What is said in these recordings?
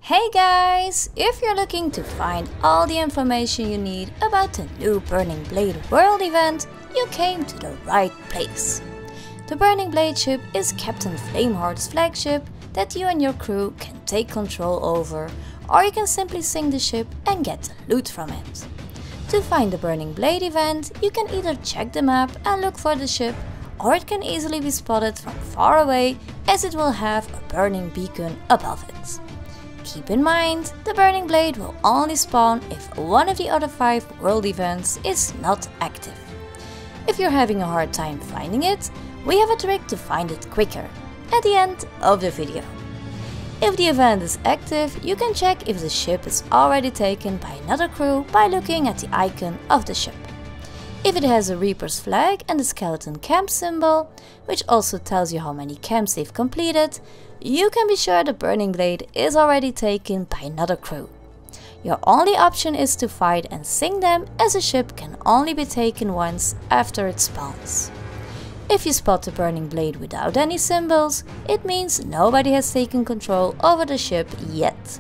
Hey guys! If you're looking to find all the information you need about the new Burning Blade World event, you came to the right place. The Burning Blade ship is Captain Flameheart's flagship that you and your crew can take control over, or you can simply sink the ship and get the loot from it. To find the Burning Blade event, you can either check the map and look for the ship, or it can easily be spotted from far away as it will have a burning beacon above it. Keep in mind, the Burning Blade will only spawn if one of the other 5 world events is not active. If you're having a hard time finding it, we have a trick to find it quicker, at the end of the video. If the event is active, you can check if the ship is already taken by another crew by looking at the icon of the ship. If it has a Reaper's flag and the skeleton camp symbol, which also tells you how many camps they've completed, you can be sure the Burning Blade is already taken by another crew. Your only option is to fight and sink them, as a ship can only be taken once after it spawns. If you spot the Burning Blade without any symbols, it means nobody has taken control over the ship yet.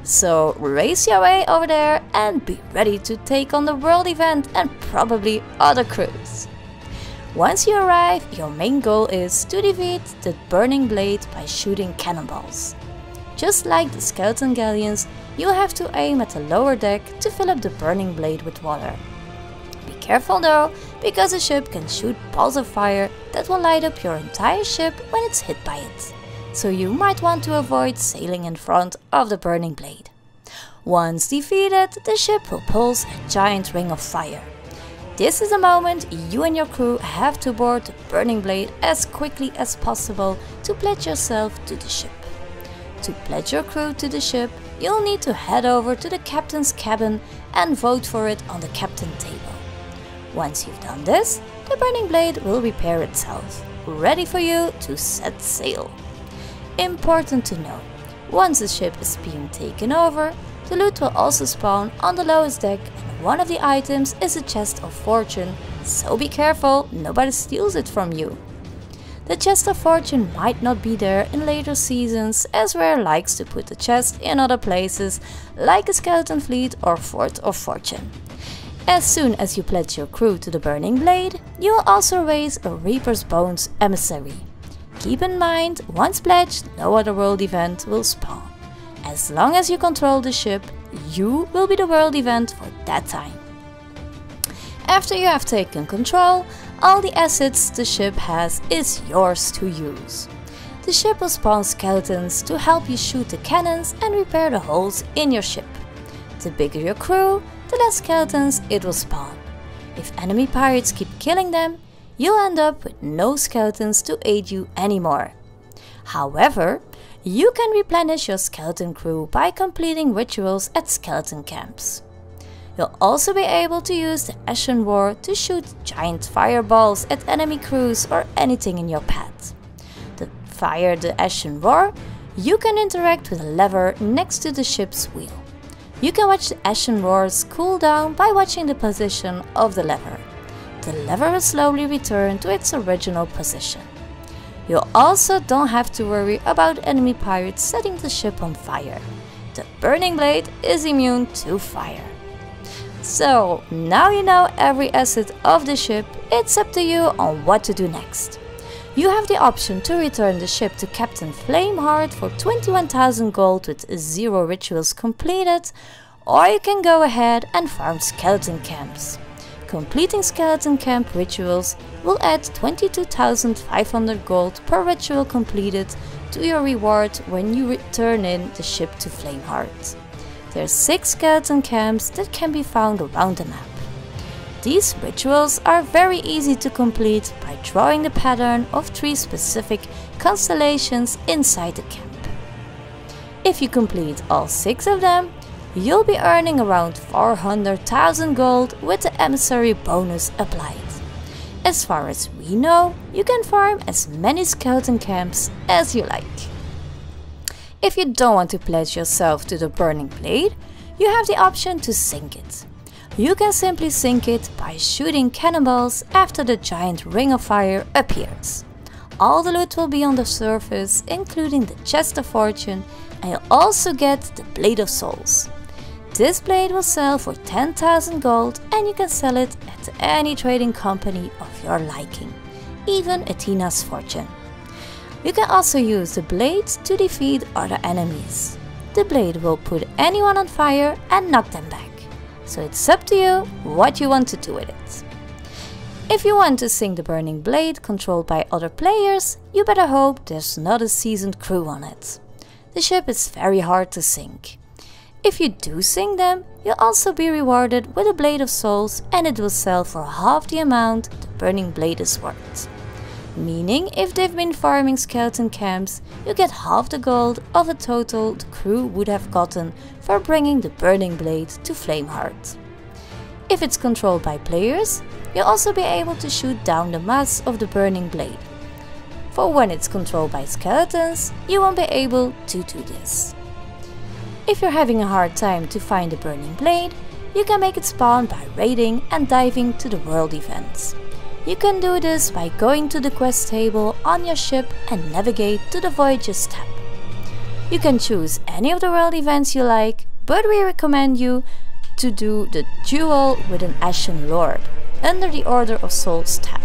So race your way over there and be ready to take on the world event and probably other crews. Once you arrive, your main goal is to defeat the Burning Blade by shooting cannonballs. Just like the skeleton galleons, you have to aim at the lower deck to fill up the Burning Blade with water. Be careful though, because the ship can shoot balls of fire that will light up your entire ship when it's hit by it. So you might want to avoid sailing in front of the Burning Blade. Once defeated, the ship will pulse a giant ring of fire. This is the moment you and your crew have to board the Burning Blade as quickly as possible to pledge yourself to the ship. To pledge your crew to the ship, you'll need to head over to the captain's cabin and vote for it on the captain table. Once you've done this, the Burning Blade will repair itself, ready for you to set sail. Important to know, once the ship is being taken over, the loot will also spawn on the lowest deck, and one of the items is a chest of fortune, so be careful nobody steals it from you. The chest of fortune might not be there in later seasons, as Rare likes to put the chest in other places like a skeleton fleet or fort of fortune. As soon as you pledge your crew to the Burning Blade, you will also raise a Reaper's Bones emissary. Keep in mind, once pledged, no other world event will spawn. As long as you control the ship, you will be the world event for that time. After you have taken control, all the assets the ship has is yours to use. The ship will spawn skeletons to help you shoot the cannons and repair the holes in your ship. The bigger your crew, the less skeletons it will spawn. If enemy pirates keep killing them, you'll end up with no skeletons to aid you anymore. However, you can replenish your skeleton crew by completing rituals at skeleton camps. You'll also be able to use the Ashen War to shoot giant fireballs at enemy crews or anything in your path. To fire the Ashen War, you can interact with a lever next to the ship's wheel. You can watch the Ashen War's cool down by watching the position of the lever. The lever will slowly return to its original position. You also don't have to worry about enemy pirates setting the ship on fire. The Burning Blade is immune to fire. So, now you know every asset of the ship, it's up to you on what to do next. You have the option to return the ship to Captain Flameheart for 21,000 gold with 0 rituals completed, or you can go ahead and farm skeleton camps. Completing skeleton camp rituals will add 22,500 gold per ritual completed to your reward when you return in the ship to Flameheart. There are 6 skeleton camps that can be found around the map. These rituals are very easy to complete by drawing the pattern of 3 specific constellations inside the camp. If you complete all 6 of them, you'll be earning around 400,000 gold with the emissary bonus applied. As far as we know, you can farm as many skeleton camps as you like. If you don't want to pledge yourself to the Burning Blade, you have the option to sink it. You can simply sink it by shooting cannonballs after the giant ring of fire appears. all the loot will be on the surface, including the chest of fortune, and you'll also get the blade of souls. This blade will sell for 10,000 gold and you can sell it at any trading company of your liking, even Athena's fortune. You can also use the blade to defeat other enemies. The blade will put anyone on fire and knock them back, so it's up to you what you want to do with it. If you want to sink the burning blade controlled by other players, you better hope there's not a seasoned crew on it. The ship is very hard to sink. If you do sink them, you'll also be rewarded with a blade of souls and it will sell for half the amount the burning blade is worth. Meaning if they've been farming skeleton camps, you get half the gold of the total the crew would have gotten for bringing the burning blade to Flameheart. If it's controlled by players, you'll also be able to shoot down the mass of the burning blade. For when it's controlled by skeletons, you won't be able to do this. If you're having a hard time to find the burning blade, you can make it spawn by raiding and diving to the world events. You can do this by going to the quest table on your ship and navigate to the Voyages tab. You can choose any of the world events you like, but we recommend you to do the duel with an Ashen Lord under the Order of Souls tab.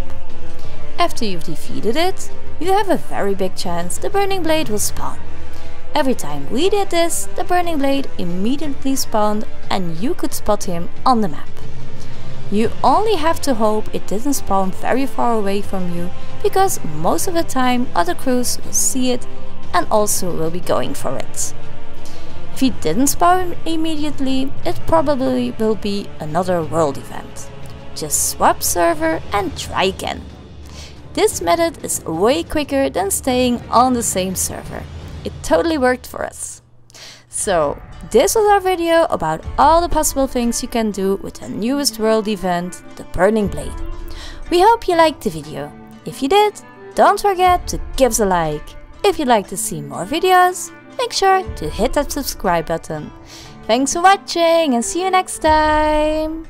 After you've defeated it, you have a very big chance the burning blade will spawn. Every time we did this, the burning blade immediately spawned and you could spot him on the map. You only have to hope it didn't spawn very far away from you, because most of the time other crews will see it and also will be going for it. If he didn't spawn immediately, it probably will be another world event. Just swap server and try again. This method is way quicker than staying on the same server. It totally worked for us. So, this was our video about all the possible things you can do with the newest world event, the Burning Blade. We hope you liked the video. If you did, don't forget to give us a like. If you'd like to see more videos, make sure to hit that subscribe button. Thanks for watching and see you next time!